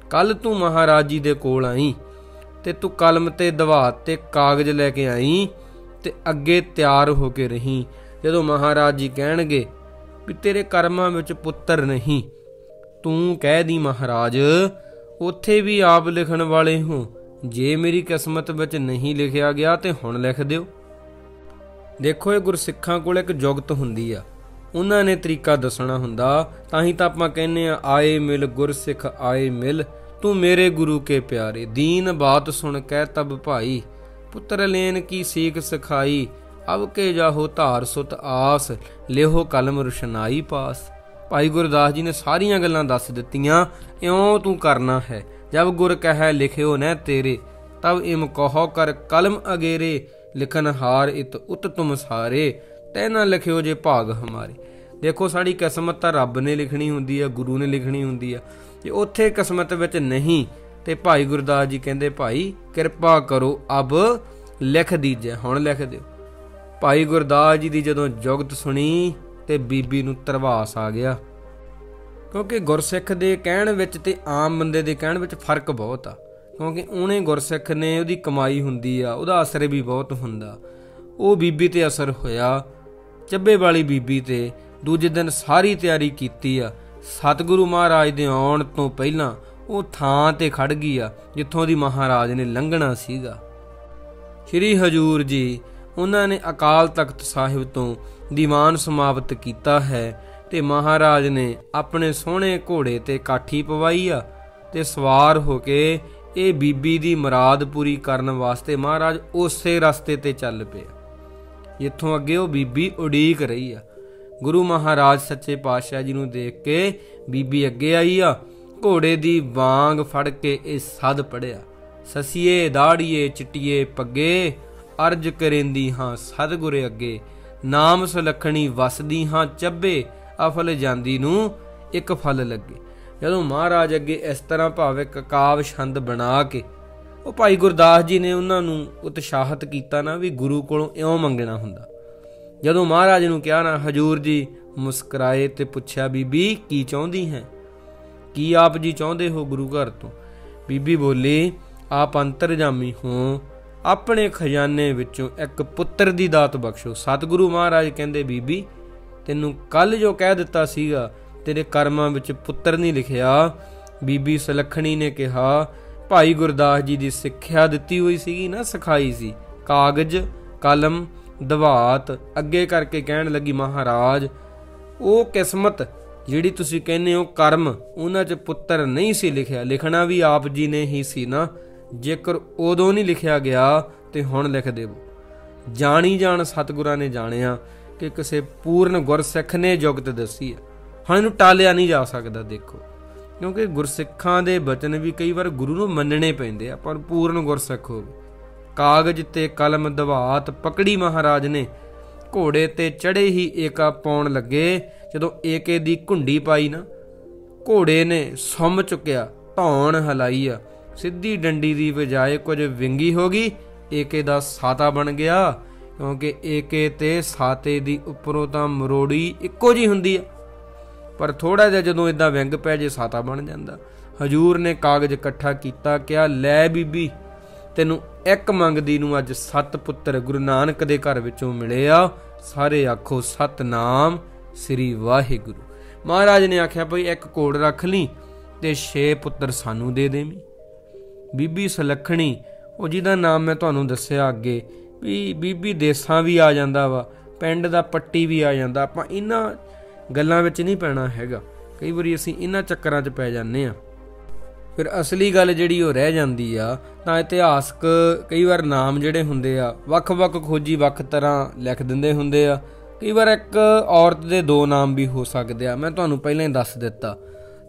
[SPEAKER 1] ਕੱਲ ਤੂੰ ਮਹਾਰਾਜ ਜੀ ਦੇ ਕੋਲ ਆਈ ਤੇ ਤੂੰ ਕਲਮ ਤੇ ਦਵਾਤ ਤੇ ਕਾਗਜ਼ ਲੈ ਕੇ ਆਈ ਤੇ ਅੱਗੇ ਤਿਆਰ ਹੋ ਕੇ ਰਹੀਂ। ਜਦੋਂ ਮਹਾਰਾਜ ਜੀ ਕਹਿਣਗੇ ਵੀ ਤੇਰੇ ਕਰਮਾਂ ਵਿੱਚ ਪੁੱਤਰ ਨਹੀਂ, ਤੂੰ ਕਹਿ ਦੀ ਮਹਾਰਾਜ ਉੱਥੇ ਵੀ ਆਪ ਲਿਖਣ ਵਾਲੇ ਹੋ, ਜੇ ਮੇਰੀ ਕਿਸਮਤ ਵਿੱਚ ਨਹੀਂ ਲਿਖਿਆ ਗਿਆ ਤੇ ਹੁਣ ਲਿਖ ਦਿਓ। ਦੇਖੋ ਇਹ ਗੁਰਸਿੱਖਾਂ ਕੋਲ ਇੱਕ ਜੁਗਤ ਹੁੰਦੀ ਆ, ਉਹਨਾਂ ਨੇ ਤਰੀਕਾ ਦੱਸਣਾ ਹੁੰਦਾ। ਤਾਂ ਹੀ ਤਾਂ ਆਪਾਂ ਕਹਿੰਦੇ ਆ, ਆਏ ਮਿਲ ਗੁਰਸਿੱਖ ਆਏ ਮਿਲ, ਤੂੰ ਮੇਰੇ ਗੁਰੂ ਕੇ ਪਿਆਰੇ, ਦੀਨ ਬਾਤ ਸੁਣ ਕਹਿ ਤਬ ਭਾਈ, ਪੁੱਤਰ ਲੈਨ ਕੀ ਸੀਖ ਸਿਖਾਈ, ਅਬ ਕੇ ਜਾਹੋ ਧਾਰ ਸੁਤ ਆਸ, ਲਿਹੋ ਕਲਮ ਰੁਸ਼ਨਾਈ ਪਾਸ। ਭਾਈ ਗੁਰਦਾਸ ਜੀ ਨੇ ਸਾਰੀਆਂ ਗੱਲਾਂ ਦੱਸ ਦਿੱਤੀਆਂ। ਇਉਂ ਤੂੰ ਕਰਨਾ ਹੈ, ਜਬ ਗੁਰ ਕਹਿ ਲਿਖਿਓ ਨਹਿ ਤੇਰੇ, ਤਬ ਇਮ ਕਹੋ ਕਰ ਕਲਮ ਅਗੇਰੇ, ਲਿਖਨ ਹਾਰ ਇਤ ਉਤ ਤੁਮ ਸਾਰੇ, ਤੈ ਨਾ ਲਿਖਿਓ ਜੇ ਭਾਗ ਹਮਾਰੇ। ਦੇਖੋ ਸਾਡੀ ਕਿਸਮਤ ਤਾਂ ਰੱਬ ਨੇ ਲਿਖਣੀ ਹੁੰਦੀ ਆ, ਗੁਰੂ ਨੇ ਲਿਖਣੀ ਹੁੰਦੀ ਆ, ਜੇ ਉੱਥੇ ਕਿਸਮਤ ਵਿੱਚ ਨਹੀਂ ਤੇ ਭਾਈ ਗੁਰਦਾਸ ਜੀ ਕਹਿੰਦੇ, ਭਾਈ ਕਿਰਪਾ ਕਰੋ ਅਬ ਲਿਖ ਦੀਜੇ, ਹੁਣ ਲਿਖ ਦਿਓ। ਭਾਈ ਗੁਰਦਾਸ ਜੀ ਦੀ ਜਦੋਂ ਜੁਗਤ ਸੁਣੀ ਤੇ ਬੀਬੀ ਨੂੰ ਧਰਵਾਸ ਆ ਗਿਆ, ਕਿਉਂਕਿ ਗੁਰਸਿੱਖ ਦੇ ਕਹਿਣ ਵਿੱਚ ਤੇ ਆਮ ਬੰਦੇ ਦੇ ਕਹਿਣ ਵਿੱਚ ਫਰਕ ਬਹੁਤ ਆ। ਕਿਉਂਕਿ ਉਹਨੇ ਗੁਰਸਿੱਖ ਨੇ ਉਹਦੀ ਕਮਾਈ ਹੁੰਦੀ ਆ, ਉਹਦਾ ਅਸਰ ਵੀ ਬਹੁਤ ਹੁੰਦਾ। ਉਹ ਬੀਬੀ ਤੇ ਅਸਰ ਹੋਇਆ, ਚੱਬੇ ਵਾਲੀ ਬੀਬੀ ਤੇ। ਦੂਜੇ ਦਿਨ ਸਾਰੀ ਤਿਆਰੀ ਕੀਤੀ ਆ, ਸਤਿਗੁਰੂ ਮਹਾਰਾਜ ਦੇ ਆਉਣ ਤੋਂ ਪਹਿਲਾਂ ਉਹ ਥਾਂ ਤੇ ਖੜ ਗਈ ਆ ਜਿੱਥੋਂ ਦੀ ਮਹਾਰਾਜ ਨੇ ਲੰਘਣਾ ਸੀਗਾ। ਸ਼੍ਰੀ ਹਜੂਰ ਜੀ ਉਹਨਾਂ ਨੇ ਅਕਾਲ ਤਖਤ ਸਾਹਿਬ ਤੋਂ ਦੀਵਾਨ ਸਮਾਪਤ ਕੀਤਾ ਹੈ ਤੇ ਮਹਾਰਾਜ ਨੇ ਆਪਣੇ ਸੋਹਣੇ ਘੋੜੇ ਤੇ ਕਾਠੀ ਪਵਾਈ ਆ ਤੇ ਸਵਾਰ ਹੋ ਕੇ ਇਹ ਬੀਬੀ ਦੀ ਮੁਰਾਦ ਪੂਰੀ ਕਰਨ ਵਾਸਤੇ ਮਹਾਰਾਜ ਉਸੇ ਰਸਤੇ ਤੇ ਚੱਲ ਪਏ, ਜਿੱਥੋਂ ਅੱਗੇ ਉਹ ਬੀਬੀ ਉਡੀਕ ਰਹੀ ਆ। ਗੁਰੂ ਮਹਾਰਾਜ ਸੱਚੇ ਪਾਤਸ਼ਾਹ ਜੀ ਨੂੰ ਦੇਖ ਕੇ ਬੀਬੀ ਅੱਗੇ ਆਈ ਆ, ਘੋੜੇ ਦੀ ਵਾਂਗ ਫੜ ਕੇ ਇਹ ਸਦ ਪੜਿਆ, ਸਸੀਏ ਦਾੜੀਏ ਚਿੱਟੀਏ ਪੱਗੇ, ਅਰਜ ਕਰੇਂਦੀ ਹਾਂ ਸਤਿਗੁਰੇ ਅੱਗੇ, ਨਾਮ ਸੁਲੱਖਣੀ ਵਸਦੀ ਹਾਂ ਚੱਬੇ, ਅਫਲ ਜਾਂਦੀ ਨੂੰ ਇੱਕ ਫਲ ਲੱਗੇ। ਜਦੋਂ ਮਹਾਰਾਜ ਅੱਗੇ ਇਸ ਤਰ੍ਹਾਂ ਭਾਵਿਕ ਕਾਵ ਛੰਦ ਬਣਾ ਕੇ ਉਹ ਭਾਈ ਗੁਰਦਾਸ ਜੀ ਨੇ ਉਹਨਾਂ ਨੂੰ ਉਤਸ਼ਾਹਿਤ ਕੀਤਾ ਨਾ ਵੀ ਗੁਰੂ ਕੋਲੋਂ ਇਉਂ ਮੰਗਣਾ ਹੁੰਦਾ। ਜਦੋਂ ਮਹਾਰਾਜ ਨੂੰ ਕਿਹਾ ਨਾ, ਹਜੂਰ ਜੀ ਮੁਸਕਰਾਏ ਤੇ ਪੁੱਛਿਆ, ਬੀਬੀ ਕੀ ਚਾਹੁੰਦੀ ਹੈ, ਕੀ ਆਪ ਜੀ ਚਾਹੁੰਦੇ ਹੋ ਗੁਰੂ ਘਰ ਤੋਂ? ਬੀਬੀ ਬੋਲੀ, ਆਪ ਅੰਤਰਜਾਮੀ ਹੋ, ਆਪਣੇ ਖਜ਼ਾਨੇ ਵਿੱਚੋਂ ਇੱਕ ਪੁੱਤਰ ਦੀ ਦਾਤ ਬਖਸ਼ੋ। ਸਤਿਗੁਰੂ ਮਹਾਰਾਜ ਕਹਿੰਦੇ ਬੀਬੀ ਤੈਨੂੰ ਕੱਲ ਜੋ ਕਹਿ ਦਿੱਤਾ ਸੀਗਾ ਤੇਰੇ ਕਰਮਾਂ ਵਿੱਚ ਪੁੱਤਰ ਨਹੀਂ ਲਿਖਿਆ। ਬੀਬੀ ਸੁਲੱਖਣੀ ਨੇ ਕਿਹਾ ਭਾਈ ਗੁਰਦਾਸ ਜੀ ਦੀ ਸਿੱਖਿਆ ਦਿੱਤੀ ਹੋਈ ਸੀਗੀ ਨਾ, ਸਿਖਾਈ ਸੀ, ਕਾਗਜ਼ ਕਲਮ ਦਵਾਤ। ਅੱਗੇ ਕਰਕੇ ਕਹਿਣ ਲੱਗੀ ਮਹਾਰਾਜ ਉਹ ਕਿਸਮਤ ਜਿਹੜੀ ਤੁਸੀਂ ਕਹਿੰਦੇ ਹੋ ਕਰਮ, ਉਹਨਾਂ 'ਚ ਪੁੱਤਰ ਨਹੀਂ ਸੀ ਲਿਖਿਆ। ਲਿਖਣਾ ਵੀ ਆਪ ਜੀ ਨੇ ਹੀ ਸੀ ਨਾ, ਜੇਕਰ ਉਦੋਂ ਨਹੀਂ ਲਿਖਿਆ ਗਿਆ ਤੇ ਹੁਣ ਲਿਖ ਦੇਵੋ। ਜਾਣੀ ਜਾਣ ਸਤਿਗੁਰਾਂ ਨੇ ਜਾਣਿਆ ਕਿ ਕਿਸੇ ਪੂਰਨ ਗੁਰਸਿੱਖ ਨੇ ਜੁਗਤ ਦੱਸੀ ਹੈ, ਹੁਣ ਇਹਨੂੰ ਟਾਲਿਆ ਨਹੀਂ ਜਾ ਸਕਦਾ। ਦੇਖੋ ਕਿਉਂਕਿ ਗੁਰਸਿੱਖਾਂ ਦੇ ਬਚਨ ਵੀ ਕਈ ਵਾਰ ਗੁਰੂ ਨੂੰ ਮੰਨਣੇ ਪੈਂਦੇ ਆ, ਪਰ ਪੂਰਨ ਗੁਰਸਿੱਖ ਹੋਵੇ। ਕਾਗਜ਼ ਤੇ ਕਲਮ ਦਵਾਤ ਪਕੜੀ ਮਹਾਰਾਜ ਨੇ, ਘੋੜੇ ਤੇ ਚੜੇ ਹੀ ਏਕਾ ਪਾਉਣ ਲੱਗੇ। ਜਦੋਂ ਏਕੇ ਦੀ ਘੁੰਡੀ ਪਾਈ ਨਾ, ਘੋੜੇ ਨੇ ਸੁੰਮ ਚੁੱਕਿਆ, ਧੌਣ ਹਲਾਈ ਆ, ਸਿੱਧੀ ਡੰਡੀ ਦੀ ਬਜਾਏ ਕੁਝ ਵਿੰਗੀ ਹੋ ਗਈ, ਏਕੇ ਦਾ ਸਾਤਾ ਬਣ ਗਿਆ। ਕਿਉਂਕਿ ਏਕੇ ਤੇ ਸਾਤੇ ਦੀ ਉੱਪਰੋਂ ਤਾਂ ਮਰੋੜੀ ਇੱਕੋ ਜਿਹੀ ਹੁੰਦੀ ਆ, ਪਰ ਥੋੜਾ ਜਿਹਾ ਜਦੋਂ ਇਦਾਂ ਵਿੰਗ ਪੈ ਜੇ ਸਾਤਾ ਬਣ ਜਾਂਦਾ। ਹਜੂਰ ਨੇ ਕਾਗਜ਼ ਇਕੱਠਾ ਕੀਤਾ, ਕਿਹਾ ਲੈ ਬੀਬੀ ਤੈਨੂੰ ਇੱਕ ਮੰਗਦੀ ਨੂੰ ਅੱਜ 7 ਪੁੱਤਰ ਗੁਰੂ ਨਾਨਕ ਦੇ ਘਰ ਵਿੱਚੋਂ ਮਿਲੇ ਆ। ਸਾਰੇ ਆਖੋ ਸਤਨਾਮ ਸ੍ਰੀ ਵਾਹਿਗੁਰੂ। ਮਹਾਰਾਜ ਨੇ ਆਖਿਆ ਭਈ ਇੱਕ ਘੋੜ ਰੱਖ ਲਈ ਤੇ 6 ਪੁੱਤਰ ਸਾਨੂੰ ਦੇ ਦੇਵੀਂ। ਬੀਬੀ ਸੁਲੱਖਣੀ, ਉਹ ਜਿਹਦਾ ਨਾਮ ਮੈਂ ਤੁਹਾਨੂੰ ਦੱਸਿਆ ਅੱਗੇ ਵੀ ਬੀਬੀ ਦੇਸਾਂ ਵੀ ਆ ਜਾਂਦਾ ਵਾ, ਪਿੰਡ ਦਾ ਪੱਟੀ ਵੀ ਆ ਜਾਂਦਾ। ਆਪਾਂ ਇਹਨਾਂ ਗੱਲਾਂ ਵਿੱਚ ਨਹੀਂ ਪੈਣਾ ਹੈਗਾ, ਕਈ ਵਾਰੀ ਅਸੀਂ ਇਹਨਾਂ ਚੱਕਰਾਂ 'ਚ ਪੈ ਜਾਂਦੇ ਹਾਂ। ਫਿਰ ਅਸਲੀ ਗੱਲ ਜਿਹੜੀ ਉਹ ਰਹਿ ਜਾਂਦੀ ਆ। ਤਾਂ ਇਤਿਹਾਸਕ ਕਈ ਵਾਰ ਨਾਮ ਜਿਹੜੇ ਹੁੰਦੇ ਆ ਵੱਖ-ਵੱਖ ਖੋਜੀ ਵੱਖ ਤਰ੍ਹਾਂ ਲਿਖ ਦਿੰਦੇ ਹੁੰਦੇ ਆ। ਕਈ ਵਾਰ ਇੱਕ ਔਰਤ ਦੇ 2 ਨਾਮ ਵੀ ਹੋ ਸਕਦੇ ਆ, ਮੈਂ ਤੁਹਾਨੂੰ ਪਹਿਲਾਂ ਹੀ ਦੱਸ ਦਿੱਤਾ।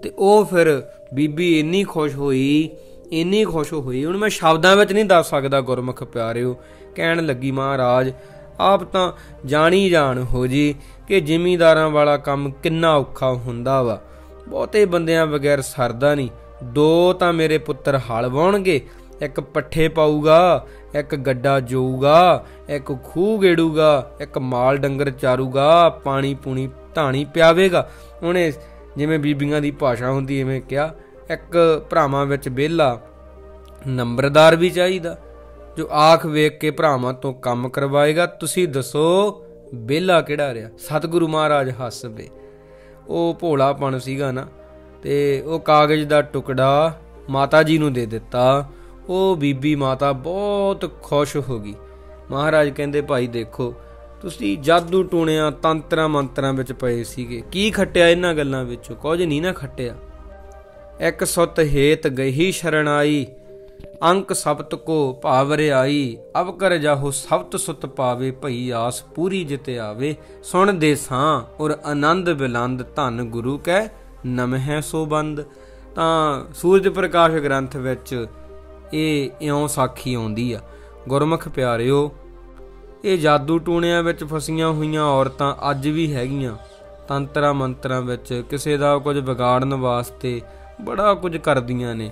[SPEAKER 1] ਤੇ ਉਹ ਫਿਰ ਬੀਬੀ ਇੰਨੀ ਖੁਸ਼ ਹੋਈ, ਇੰਨੀ ਖੁਸ਼ ਹੋਈ, ਹੁਣ ਮੈਂ ਸ਼ਬਦਾਂ ਵਿੱਚ ਨਹੀਂ ਦੱਸ ਸਕਦਾ ਗੁਰਮੁਖ ਪਿਆਰਿਓ। ਕਹਿਣ ਲੱਗੀ ਮਹਾਰਾਜ ਆਪ ਤਾਂ ਜਾਣੀ ਜਾਣ ਹੋ ਜੀ ਕਿ ਜ਼ਿਮੀਂਦਾਰਾਂ ਵਾਲਾ ਕੰਮ ਕਿੰਨਾ ਔਖਾ ਹੁੰਦਾ ਵਾ, ਬਹੁਤੇ ਬੰਦਿਆਂ ਬਗੈਰ ਸਰਦਾ ਨਹੀਂ। 2 ਤਾਂ ਮੇਰੇ ਪੁੱਤਰ ਹਲ ਵਾਹੁਣਗੇ, ਇੱਕ ਪੱਠੇ ਪਾਊਗਾ, ਇੱਕ ਗੱਡਾ ਜੋਊਗਾ, ਇੱਕ ਖੂਹ ਗੇੜੂਗਾ, ਇੱਕ ਮਾਲ ਡੰਗਰ ਚਾਰੂਗਾ, ਪਾਣੀ ਪੂਣੀ ਧਾਣੀ ਪਿਆਵੇਗਾ। ਉਹਨੇ ਜਿਵੇਂ ਬੀਬੀਆਂ ਦੀ ਭਾਸ਼ਾ ਹੁੰਦੀ ਐਵੇਂ ਕਿਹਾ, ਇੱਕ ਭਰਾਵਾਂ ਵਿੱਚ ਵਿਹਲਾ ਨੰਬਰਦਾਰ ਵੀ ਚਾਹੀਦਾ ਜੋ ਆਖ ਵੇਖ ਕੇ ਭਰਾਵਾਂ ਤੋਂ ਕੰਮ ਕਰਵਾਏਗਾ। ਤੁਸੀਂ ਦੱਸੋ ਵਿਹਲਾ ਕਿਹੜਾ ਰਿਹਾ? ਸਤਿਗੁਰੂ ਮਹਾਰਾਜ ਹੱਸ ਪਏ। ਉਹ ਭੋਲਾਪਣ ਸੀਗਾ ਨਾ, ਤੇ ਉਹ ਕਾਗਜ਼ ਦਾ ਟੁਕੜਾ ਮਾਤਾ ਜੀ ਨੂੰ ਦੇ ਦਿੱਤਾ। ਉਹ ਬੀਬੀ ਮਾਤਾ ਬਹੁਤ ਖੁਸ਼ ਹੋ ਗਈ। ਮਹਾਰਾਜ ਕਹਿੰਦੇ ਭਾਈ ਦੇਖੋ ਤੁਸੀਂ ਜਾਦੂ ਟੂਣਿਆਂ ਤੰਤਰਾਂ ਮੰਤਰਾਂ ਵਿੱਚ ਪਏ ਸੀਗੇ, ਕੀ ਖੱਟਿਆ ਇਹਨਾਂ ਗੱਲਾਂ ਵਿੱਚੋਂ? ਕੁਝ ਨਹੀਂ ਨਾ ਖੱਟਿਆ। ਇੱਕ ਸੁਤ ਹੇਤ ਗਈ ਸ਼ਰਣਾਈ, ਅੰਕ ਸਬਤ ਕੋ ਭਾਵਰਿਆਈ, ਅਬ ਕਰ ਜਾਹੋ ਸਬਤ ਸੁਤ ਪਾਵੇ, ਭਈ ਆਸ ਪੂਰੀ ਜਿਤ ਆਵੇ। ਸੁਣ ਦੇ ਸਾਂ ਔਰ ਆਨੰਦ ਬਿਲੰਦ, ਧੰਨ ਗੁਰੂ ਕੈ ਨਮਹਿ ਸੋ ਬੰਦ। ਤਾਂ ਸੂਰਜ ਪ੍ਰਕਾਸ਼ ਗ੍ਰੰਥ ਵਿੱਚ ਇਹ ਇਉਂ ਸਾਖੀ ਆਉਂਦੀ ਆ। ਗੁਰਮੁਖ ਪਿਆਰਿਓ, ਇਹ ਜਾਦੂ ਟੂਣਿਆਂ ਵਿੱਚ ਫਸੀਆਂ ਹੋਈਆਂ ਔਰਤਾਂ ਅੱਜ ਵੀ ਹੈਗੀਆਂ। ਤੰਤਰਾਂ ਮੰਤਰਾਂ ਵਿੱਚ ਕਿਸੇ ਦਾ ਕੁਝ ਵਿਗਾੜਨ ਵਾਸਤੇ ਬੜਾ ਕੁਝ ਕਰਦੀਆਂ ਨੇ।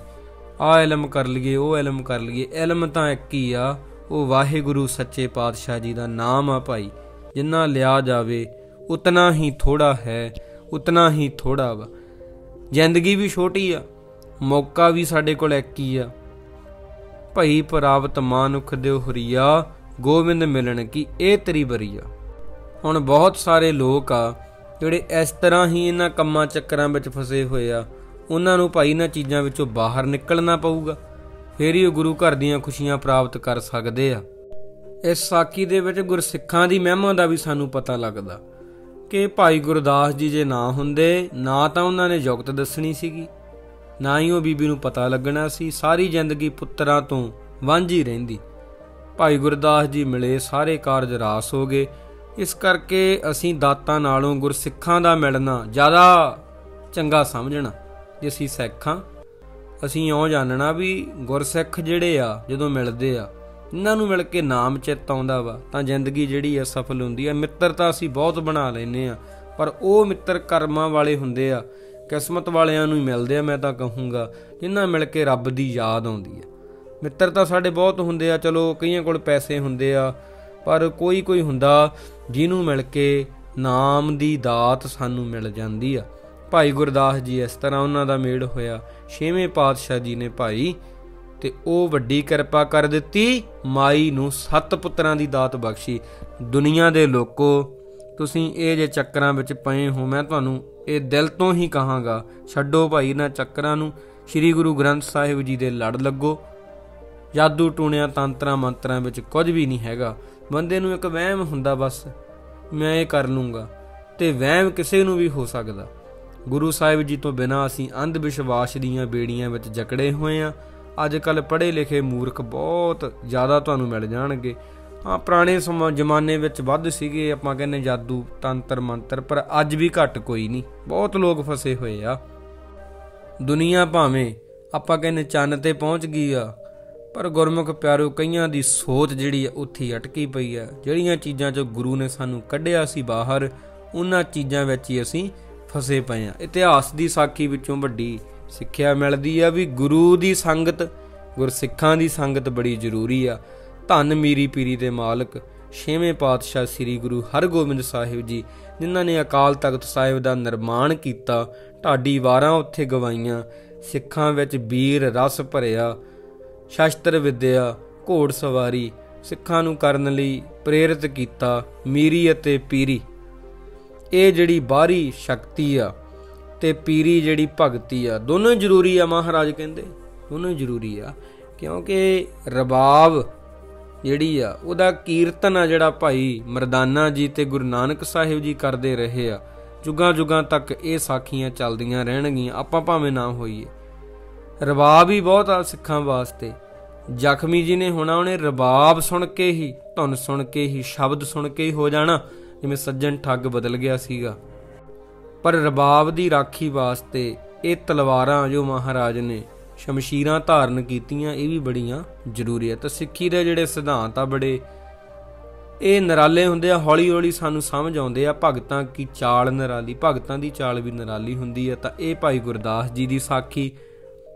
[SPEAKER 1] ਆਹ ਇਲਮ ਕਰ ਲਈਏ, ਉਹ ਇਲਮ ਕਰ ਲਈਏ। ਇਲਮ ਤਾਂ ਇੱਕ ਹੀ ਆ, ਉਹ ਵਾਹਿਗੁਰੂ ਸੱਚੇ ਪਾਤਸ਼ਾਹ ਜੀ ਦਾ ਨਾਮ ਆ ਭਾਈ। ਜਿੰਨਾ ਲਿਆ ਜਾਵੇ ਉਤਨਾ ਹੀ ਥੋੜਾ ਹੈ, ਉਤਨਾ ਹੀ ਥੋੜਾ ਵਾ। ਜ਼ਿੰਦਗੀ ਵੀ ਛੋਟੀ ਆ, ਮੌਕਾ ਵੀ ਸਾਡੇ ਕੋਲ ਇੱਕ ਹੀ ਆ। ਭਈ ਪ੍ਰਾਪਤ ਮਾਨੁਖ ਦਿਓ ਹੁਰੀਆ, ਗੋਬਿੰਦ ਮਿਲਣ ਕੀ ਇਹ ਤੇਰੀ ਬਰੀਆ। ਹੁਣ ਬਹੁਤ ਸਾਰੇ ਲੋਕ ਆ ਜਿਹੜੇ ਇਸ ਤਰ੍ਹਾਂ ਹੀ ਇਹਨਾਂ ਕੰਮਾਂ ਚੱਕਰਾਂ ਵਿੱਚ ਫਸੇ ਹੋਏ ਆ। ਉਹਨਾਂ ਨੂੰ ਭਾਈ ਇਹਨਾਂ ਚੀਜ਼ਾਂ ਵਿੱਚੋਂ ਬਾਹਰ ਨਿਕਲਣਾ ਪਊਗਾ, ਫੇਰ ਹੀ ਉਹ ਗੁਰੂ ਘਰ ਦੀਆਂ ਖੁਸ਼ੀਆਂ ਪ੍ਰਾਪਤ ਕਰ ਸਕਦੇ ਆ। ਇਸ ਸਾਖੀ ਦੇ ਵਿੱਚ ਗੁਰਸਿੱਖਾਂ ਦੀ ਮਹਿਮਾ ਦਾ ਵੀ ਸਾਨੂੰ ਪਤਾ ਲੱਗਦਾ ਕਿ ਭਾਈ ਗੁਰਦਾਸ ਜੀ ਜੇ ਨਾ ਹੁੰਦੇ, ਨਾ ਤਾਂ ਉਹਨਾਂ ਨੇ ਜੁਗਤ ਦੱਸਣੀ ਸੀਗੀ, ਨਾ ਹੀ ਉਹ ਬੀਬੀ ਨੂੰ ਪਤਾ ਲੱਗਣਾ ਸੀ। ਸਾਰੀ ਜ਼ਿੰਦਗੀ ਪੁੱਤਰਾਂ ਤੋਂ ਵਾਂਝੀ ਰਹਿੰਦੀ। ਭਾਈ ਗੁਰਦਾਸ ਜੀ ਮਿਲੇ, ਸਾਰੇ ਕਾਰਜ ਰਾਸ ਹੋ ਗਏ। ਇਸ ਕਰਕੇ ਅਸੀਂ ਦਾਤਾਂ ਨਾਲੋਂ ਗੁਰਸਿੱਖਾਂ ਦਾ ਮਿਲਣਾ ਜ਼ਿਆਦਾ ਚੰਗਾ ਸਮਝਣਾ। ਜੇ ਅਸੀਂ ਸਿੱਖ ਹਾਂ, ਅਸੀਂ ਇਉਂ ਜਾਣਨਾ ਵੀ ਗੁਰਸਿੱਖ ਜਿਹੜੇ ਆ ਜਦੋਂ ਮਿਲਦੇ ਆ, ਇਹਨਾਂ ਨੂੰ ਮਿਲ ਕੇ ਨਾਮ ਚਿੱਤ ਆਉਂਦਾ ਵਾ, ਤਾਂ ਜ਼ਿੰਦਗੀ ਜਿਹੜੀ ਆ ਸਫਲ ਹੁੰਦੀ ਆ। ਮਿੱਤਰ ਤਾਂ ਅਸੀਂ ਬਹੁਤ ਬਣਾ ਲੈਂਦੇ ਆ, ਪਰ ਉਹ ਮਿੱਤਰ ਕਰਮਾਂ ਵਾਲੇ ਹੁੰਦੇ ਆ, ਕਿਸਮਤ ਵਾਲਿਆਂ ਨੂੰ ਹੀ ਮਿਲਦੇ ਆ। ਮੈਂ ਤਾਂ ਕਹੂੰਗਾ ਜਿਨ੍ਹਾਂ ਮਿਲ ਕੇ ਰੱਬ ਦੀ ਯਾਦ ਆਉਂਦੀ ਆ। ਮਿੱਤਰ ਤਾਂ ਸਾਡੇ ਬਹੁਤ ਹੁੰਦੇ ਆ, ਚਲੋ ਕਈਆਂ ਕੋਲ ਪੈਸੇ ਹੁੰਦੇ ਆ, ਪਰ ਕੋਈ ਕੋਈ ਹੁੰਦਾ ਜਿਹਨੂੰ ਮਿਲ ਕੇ ਨਾਮ ਦੀ ਦਾਤ ਸਾਨੂੰ ਮਿਲ ਜਾਂਦੀ ਆ। ਭਾਈ ਗੁਰਦਾਸ ਜੀ ਇਸ ਤਰ੍ਹਾਂ ਉਹਨਾਂ ਦਾ ਮੇਲ ਹੋਇਆ। 6ਵੇਂ ਪਾਤਸ਼ਾਹ ਜੀ ਨੇ ਭਾਈ ਤੇ ਉਹ ਵੱਡੀ ਕਿਰਪਾ ਕਰ ਦਿੱਤੀ, ਮਾਈ ਨੂੰ 7 ਪੁੱਤਰਾਂ ਦੀ ਦਾਤ ਬਖਸ਼ੀ। ਦੁਨੀਆ ਦੇ ਲੋਕੋ, ਤੁਸੀਂ ਇਹ ਜੇ ਚੱਕਰਾਂ ਵਿੱਚ ਪਏ ਹੋ, ਮੈਂ ਤੁਹਾਨੂੰ ਇਹ ਦਿਲ ਤੋਂ ਹੀ ਕਹਾਂਗਾ, ਛੱਡੋ ਭਾਈ ਇਹਨਾਂ ਚੱਕਰਾਂ ਨੂੰ। ਸ੍ਰੀ ਗੁਰੂ ਗ੍ਰੰਥ ਸਾਹਿਬ ਜੀ ਦੇ ਲੜ ਲੱਗੋ। ਜਾਦੂ ਟੂਣਿਆਂ ਤੰਤਰਾਂ ਮੰਤਰਾਂ ਵਿੱਚ ਕੁਝ ਵੀ ਨਹੀਂ ਹੈਗਾ। ਬੰਦੇ ਨੂੰ ਇੱਕ ਵਹਿਮ ਹੁੰਦਾ, ਬਸ ਮੈਂ ਇਹ ਕਰ ਲੂੰਗਾ, ਤੇ ਵਹਿਮ ਕਿਸੇ ਨੂੰ ਵੀ ਹੋ ਸਕਦਾ। ਗੁਰੂ ਸਾਹਿਬ ਜੀ ਤੋਂ ਬਿਨਾਂ ਅਸੀਂ ਅੰਧ ਵਿਸ਼ਵਾਸ ਦੀਆਂ ਬੇੜੀਆਂ ਵਿੱਚ ਜਕੜੇ ਹੋਏ ਹਾਂ। ਅੱਜ ਕੱਲ੍ਹ ਪੜ੍ਹੇ ਲਿਖੇ ਮੂਰਖ ਬਹੁਤ ਜ਼ਿਆਦਾ ਤੁਹਾਨੂੰ ਮਿਲ ਜਾਣਗੇ। ਹਾਂ, ਪੁਰਾਣੇ ਜ਼ਮਾਨੇ ਵਿੱਚ ਵੱਧ ਸੀਗੇ, ਆਪਾਂ ਕਹਿੰਦੇ ਜਾਦੂ ਤੰਤਰ ਮੰਤਰ, ਪਰ ਅੱਜ ਵੀ ਘੱਟ ਕੋਈ ਨਹੀਂ, ਬਹੁਤ ਲੋਕ ਫਸੇ ਹੋਏ ਆ। ਦੁਨੀਆ ਭਾਵੇਂ ਆਪਾਂ ਕਹਿੰਦੇ ਚੰਨ ਤੇ ਪਹੁੰਚ ਗਈ ਆ, ਪਰ ਗੁਰਮੁਖ ਪਿਆਰਿਓ ਕਈਆਂ ਦੀ ਸੋਚ ਜਿਹੜੀ ਆ ਉੱਥੇ ਹੀ ਅਟਕੀ ਪਈ ਆ। ਜਿਹੜੀਆਂ ਚੀਜ਼ਾਂ 'ਚੋਂ ਗੁਰੂ ਨੇ ਸਾਨੂੰ ਕੱਢਿਆ ਸੀ ਬਾਹਰ, ਉਹਨਾਂ ਚੀਜ਼ਾਂ ਵਿੱਚ ਹੀ ਅਸੀਂ ਫਸੇ ਪਏ ਆ। ਇਤਿਹਾਸ ਦੀ ਸਾਖੀ ਵਿੱਚੋਂ ਵੱਡੀ ਸਿੱਖਿਆ ਮਿਲਦੀ ਆ ਵੀ ਗੁਰੂ ਦੀ ਸੰਗਤ, ਗੁਰਸਿੱਖਾਂ ਦੀ ਸੰਗਤ ਬੜੀ ਜ਼ਰੂਰੀ ਆ। ਧੰਨ ਮੀਰੀ ਪੀਰੀ ਦੇ ਮਾਲਕ 6ਵੇਂ ਪਾਤਸ਼ਾਹ ਸ੍ਰੀ ਗੁਰੂ ਹਰਗੋਬਿੰਦ ਸਾਹਿਬ ਜੀ, ਜਿਨ੍ਹਾਂ ਨੇ ਅਕਾਲ ਤਖਤ ਸਾਹਿਬ ਦਾ ਨਿਰਮਾਣ ਕੀਤਾ, ਢਾਡੀ ਵਾਰਾਂ ਉੱਥੇ ਗਵਾਈਆਂ, ਸਿੱਖਾਂ ਵਿੱਚ ਵੀਰ ਰਸ ਭਰਿਆ, ਸ਼ਸਤਰ ਵਿਦਿਆ, ਘੋੜ ਸਵਾਰੀ ਸਿੱਖਾਂ ਨੂੰ ਕਰਨ ਲਈ ਪ੍ਰੇਰਿਤ ਕੀਤਾ। ਮੀਰੀ ਅਤੇ ਪੀਰੀ, ਇਹ ਜਿਹੜੀ ਬਾਹਰੀ ਸ਼ਕਤੀ ਆ ਤੇ ਪੀਰੀ ਜਿਹੜੀ ਭਗਤੀ ਆ, ਦੋਨੋਂ ਜ਼ਰੂਰੀ ਆ। ਮਹਾਰਾਜ ਕਹਿੰਦੇ ਦੋਨੋਂ ਜ਼ਰੂਰੀ ਆ, ਕਿਉਂਕਿ ਰਬਾਬ ਜਿਹੜੀ ਆ ਉਹਦਾ ਕੀਰਤਨ ਆ ਜਿਹੜਾ ਭਾਈ ਮਰਦਾਨਾ ਜੀ ਤੇ ਗੁਰੂ ਨਾਨਕ ਸਾਹਿਬ ਜੀ ਕਰਦੇ ਰਹੇ ਆ, ਜੁਗਾਂ ਜੁਗਾਂ ਤੱਕ ਇਹ ਸਾਖੀਆਂ ਚੱਲਦੀਆਂ ਰਹਿਣਗੀਆਂ, ਆਪਾਂ ਭਾਵੇਂ ਨਾ ਹੋਈਏ। ਰਬਾਬ ਹੀ ਬਹੁਤ ਆ ਸਿੱਖਾਂ ਵਾਸਤੇ। ਜ਼ਖਮੀ ਜੀ ਨੇ ਹੋਣਾ, ਉਹਨੇ ਰਬਾਬ ਸੁਣ ਕੇ ਹੀ, ਧੁਨ ਸੁਣ ਕੇ ਹੀ, ਸ਼ਬਦ ਸੁਣ ਕੇ ਹੀ ਹੋ ਜਾਣਾ, ਜਿਵੇਂ ਸੱਜਣ ਠੱਗ ਬਦਲ ਗਿਆ ਸੀਗਾ। ਪਰ ਰਬਾਬ ਦੀ ਰਾਖੀ ਵਾਸਤੇ ਇਹ ਤਲਵਾਰਾਂ ਜੋ ਮਹਾਰਾਜ ਨੇ ਸ਼ਮਸ਼ੀਰਾਂ ਧਾਰਨ ਕੀਤੀਆਂ, ਇਹ ਵੀ ਬੜੀਆਂ ਜ਼ਰੂਰੀ ਹੈ। ਤਾਂ ਸਿੱਖੀ ਦੇ ਜਿਹੜੇ ਸਿਧਾਂਤ ਆ ਬੜੇ ਇਹ ਨਿਰਾਲੇ ਹੁੰਦੇ ਆ, ਹੌਲੀ ਹੌਲੀ ਸਾਨੂੰ ਸਮਝ ਆਉਂਦੇ ਆ। ਭਗਤਾਂ ਕੀ ਚਾਲ ਨਿਰਾਲੀ, ਭਗਤਾਂ ਦੀ ਚਾਲ ਵੀ ਨਿਰਾਲੀ ਹੁੰਦੀ ਹੈ। ਤਾਂ ਇਹ ਭਾਈ ਗੁਰਦਾਸ ਜੀ ਦੀ ਸਾਖੀ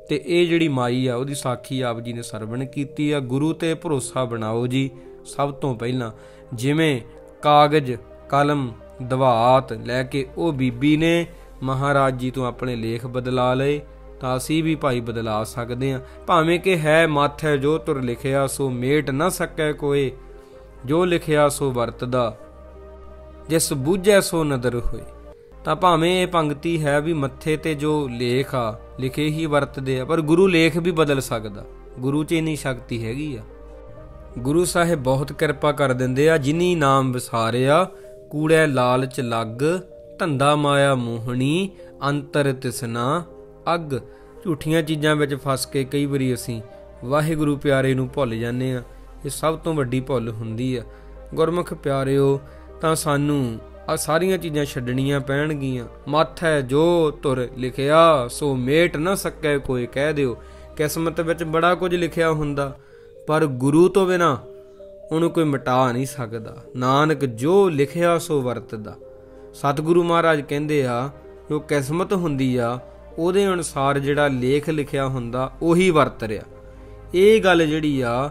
[SPEAKER 1] ਤੇ ਇਹ ਜਿਹੜੀ ਮਾਈ ਆ ਉਹਦੀ ਸਾਖੀ ਆਪ ਜੀ ਨੇ ਸਰਵਣ ਕੀਤੀ ਆ। ਗੁਰੂ ਤੇ ਭਰੋਸਾ ਬਣਾਓ ਜੀ ਸਭ ਤੋਂ ਪਹਿਲਾਂ। ਜਿਵੇਂ ਕਾਗਜ਼ ਕਲਮ ਦਵਾਤ ਲੈ ਕੇ ਉਹ ਬੀਬੀ ਨੇ ਮਹਾਰਾਜ ਜੀ ਤੋਂ ਆਪਣੇ ਲੇਖ ਬਦਲਾ ਲਏ, ਤਾਂ ਅਸੀਂ ਵੀ ਭਾਈ ਬਦਲਾ ਸਕਦੇ ਹਾਂ। ਭਾਵੇਂ ਕਿ ਹੈ ਮਾਥੈ ਜੋ ਤੁਰ ਲਿਖਿਆ, ਸੋ ਮੇਟ ਨਾ ਸਕੈ ਕੋਏ, ਜੋ ਲਿਖਿਆ ਸੋ ਵਰਤਦਾ, ਜਿਸ ਬੂਝੈ ਸੋ ਨਦਰ ਹੋਏ। ਤਾਂ ਭਾਵੇਂ ਇਹ ਪੰਕਤੀ ਹੈ ਵੀ ਮੱਥੇ ਤੇ ਜੋ ਲੇਖ ਆ ਲਿਖੇ ਹੀ ਵਰਤਦੇ ਆ, ਪਰ ਗੁਰੂ ਲੇਖ ਵੀ ਬਦਲ ਸਕਦਾ। ਗੁਰੂ 'ਚ ਇੰਨੀ ਸ਼ਕਤੀ ਹੈਗੀ ਆ। ਗੁਰੂ ਸਾਹਿਬ ਬਹੁਤ ਕਿਰਪਾ ਕਰ ਦਿੰਦੇ ਆ। ਜਿਨੀ ਨਾਮ ਵਿਸਾਰਿਆ, ਕੂੜੈ ਲਾਲਚ ਲੱਗ, ਧੰਦਾ ਮਾਇਆ ਮੋਹਣੀ, ਅੰਤਰ ਤਿਸਨਾ ਅੱਗ। ਝੂਠੀਆਂ ਚੀਜ਼ਾਂ ਵਿੱਚ ਫਸ ਕੇ ਕਈ ਵਾਰੀ ਅਸੀਂ ਵਾਹਿਗੁਰੂ ਪਿਆਰੇ ਨੂੰ ਭੁੱਲ ਜਾਂਦੇ ਆ। ਇਹ ਸਭ ਤੋਂ ਵੱਡੀ ਭੁੱਲ ਹੁੰਦੀ ਆ। ਗੁਰਮੁਖ ਪਿਆਰਿਓ, ਤਾਂ ਸਾਨੂੰ ਆ ਸਾਰੀਆਂ ਚੀਜ਼ਾਂ ਛੱਡਣੀਆਂ ਪੈਣਗੀਆਂ। ਮਾਥੈ ਜੋ ਤੁਰ ਲਿਖਿਆ, ਸੋ ਮੇਟ ਨਾ ਸਕੈ ਕੋਈ, ਕਹਿ ਦਿਓ। ਕਿਸਮਤ ਵਿੱਚ ਬੜਾ ਕੁਝ ਲਿਖਿਆ ਹੁੰਦਾ, ਪਰ ਗੁਰੂ ਤੋਂ ਬਿਨਾਂ ਉਹਨੂੰ ਕੋਈ ਮਿਟਾ ਨਹੀਂ ਸਕਦਾ। ਨਾਨਕ ਜੋ ਲਿਖਿਆ ਸੋ ਵਰਤਦਾ। ਸਤਿਗੁਰੂ ਮਹਾਰਾਜ ਕਹਿੰਦੇ ਆ ਜੋ ਕਿਸਮਤ ਹੁੰਦੀ ਆ ਉਹਦੇ ਅਨੁਸਾਰ ਜਿਹੜਾ ਲੇਖ ਲਿਖਿਆ ਹੁੰਦਾ ਉਹੀ ਵਰਤ ਰਿਹਾ। ਇਹ ਗੱਲ ਜਿਹੜੀ ਆ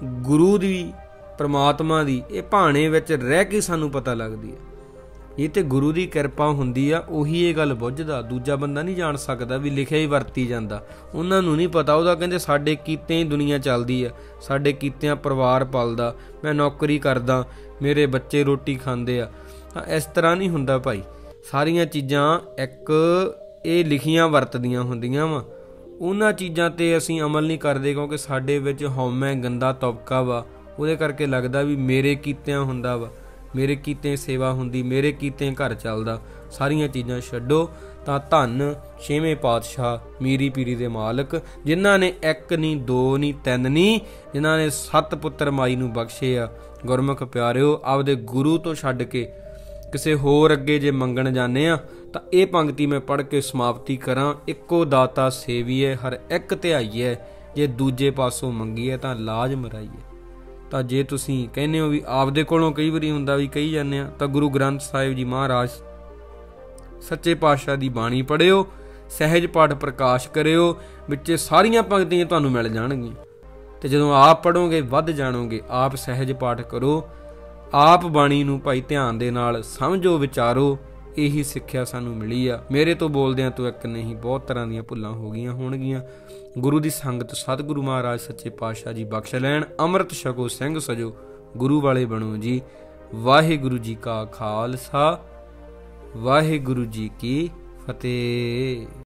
[SPEAKER 1] ਗੁਰੂ ਦੀ, ਪ੍ਰਮਾਤਮਾ ਦੀ, ਇਹ ਭਾਣੇ ਵਿੱਚ ਰਹਿ ਕੇ ਸਾਨੂੰ ਪਤਾ ਲੱਗਦੀ ਆ। ਇਹ ਤੇ ਗੁਰੂ ਦੀ ਕਿਰਪਾ ਹੁੰਦੀ ਆ, ਉਹੀ ਇਹ ਗੱਲ ਬੁੱਝਦਾ। ਦੂਜਾ ਬੰਦਾ ਨਹੀਂ ਜਾਣ ਸਕਦਾ ਵੀ ਲਿਖਿਆ ਹੀ ਵਰਤੀ ਜਾਂਦਾ। ਉਹਨਾਂ ਨੂੰ ਨਹੀਂ ਪਤਾ। ਉਹਦਾ ਕਹਿੰਦੇ ਸਾਡੇ ਕੀਤਿਆਂ ਹੀ ਦੁਨੀਆ ਚੱਲਦੀ ਆ, ਸਾਡੇ ਕੀਤਿਆਂ ਪਰਿਵਾਰ ਪਲਦਾ, ਮੈਂ ਨੌਕਰੀ ਕਰਦਾ, ਮੇਰੇ ਬੱਚੇ ਰੋਟੀ ਖਾਂਦੇ ਆ। ਤਾਂ ਇਸ ਤਰ੍ਹਾਂ ਨਹੀਂ ਹੁੰਦਾ ਭਾਈ। ਸਾਰੀਆਂ ਚੀਜ਼ਾਂ ਇੱਕ ਇਹ ਲਿਖੀਆਂ ਵਰਤਦੀਆਂ ਹੁੰਦੀਆਂ ਵਾ। ਉਹਨਾਂ ਚੀਜ਼ਾਂ ਤੇ ਅਸੀਂ ਅਮਲ ਨਹੀਂ ਕਰਦੇ ਕਿਉਂਕਿ ਸਾਡੇ ਵਿੱਚ ਹਉਮੈ ਗੰਦਾ ਤਬਕਾ ਵਾ। ਉਹਦੇ ਕਰਕੇ ਲੱਗਦਾ ਵੀ ਮੇਰੇ ਕੀਤਿਆਂ ਹੁੰਦਾ ਵਾ, ਮੇਰੇ ਕੀਤੇ ਸੇਵਾ ਹੁੰਦੀ, ਮੇਰੇ ਕੀਤੇ ਘਰ ਚੱਲਦਾ। ਸਾਰੀਆਂ ਚੀਜ਼ਾਂ ਛੱਡੋ। ਤਾਂ ਧੰਨ 6ਵੇਂ ਪਾਤਸ਼ਾਹ ਮੀਰੀ ਪੀਰੀ ਦੇ ਮਾਲਕ, ਜਿਨ੍ਹਾਂ ਨੇ 1 ਨਹੀਂ 2 ਨਹੀਂ 3 ਨਹੀਂ, ਜਿਨ੍ਹਾਂ ਨੇ 7 ਪੁੱਤਰ ਮਾਈ ਨੂੰ ਬਖਸ਼ੇ ਆ। ਗੁਰਮੁਖ ਪਿਆਰਿਓ, ਆਪਦੇ ਗੁਰੂ ਤੋਂ ਛੱਡ ਕੇ ਕਿਸੇ ਹੋਰ ਅੱਗੇ ਜੇ ਮੰਗਣ ਜਾਂਦੇ ਆ ਤਾਂ ਇਹ ਪੰਕਤੀ ਮੈਂ ਪੜ੍ਹ ਕੇ ਸਮਾਪਤੀ ਕਰਾਂ। ਇੱਕੋ ਦਾਤਾ ਸੇਵੀਏ, ਹਰ ਇੱਕ ਧਿਆਈਏ, ਜੇ ਦੂਜੇ ਪਾਸੋਂ ਮੰਗੀਏ ਤਾਂ ਲਾਜ ਮਰਾਈਏ। ਤਾਂ ਜੇ ਤੁਸੀਂ ਕਹਿੰਦੇ ਹੋ ਵੀ ਆਪਦੇ ਕੋਲੋਂ ਕਈ ਵਾਰੀ ਹੁੰਦਾ ਵੀ ਕਹੀ ਜਾਂਦੇ ਆ, ਤਾਂ ਗੁਰੂ ਗ੍ਰੰਥ ਸਾਹਿਬ ਜੀ ਮਹਾਰਾਜ ਸੱਚੇ ਪਾਤਸ਼ਾਹ ਦੀ ਬਾਣੀ ਪੜ੍ਹਿਓ, ਸਹਿਜ ਪਾਠ ਪ੍ਰਕਾਸ਼ ਕਰਿਓ, ਵਿੱਚੇ ਸਾਰੀਆਂ ਪੰਕਤੀਆਂ ਤੁਹਾਨੂੰ ਮਿਲ ਜਾਣਗੀਆਂ। ਤੇ ਜਦੋਂ ਆਪ ਪੜ੍ਹੋਗੇ ਵੱਧ ਜਾਣੋਗੇ। ਆਪ ਸਹਿਜ ਪਾਠ ਕਰੋ, ਆਪ ਬਾਣੀ ਨੂੰ ਭਾਈ ਧਿਆਨ ਦੇ ਨਾਲ ਸਮਝੋ, ਵਿਚਾਰੋ। ਇਹੀ ਸਿੱਖਿਆ ਸਾਨੂੰ ਮਿਲੀ ਆ। ਮੇਰੇ ਤੋਂ ਬੋਲਦਿਆਂ ਤੋਂ ਇੱਕ ਨਹੀਂ, ਬਹੁਤ ਤਰ੍ਹਾਂ ਦੀਆਂ ਭੁੱਲਾਂ ਹੋ ਗਈਆਂ ਹੋਣਗੀਆਂ। ਗੁਰੂ ਦੀ ਸੰਗਤ ਸਤਿਗੁਰੂ ਮਹਾਰਾਜ ਸੱਚੇ ਪਾਤਸ਼ਾਹ ਜੀ ਬਖਸ਼ ਲੈਣ। ਅੰਮ੍ਰਿਤ ਛਕੋ ਸਿੰਘ ਸਜੋ ਗੁਰੂ ਵਾਲੇ ਬਣੋ ਜੀ। ਵਾਹਿਗੁਰੂ ਜੀ ਕਾ ਖਾਲਸਾ, ਵਾਹਿਗੁਰੂ ਜੀ ਕੀ ਫਤਿਹ।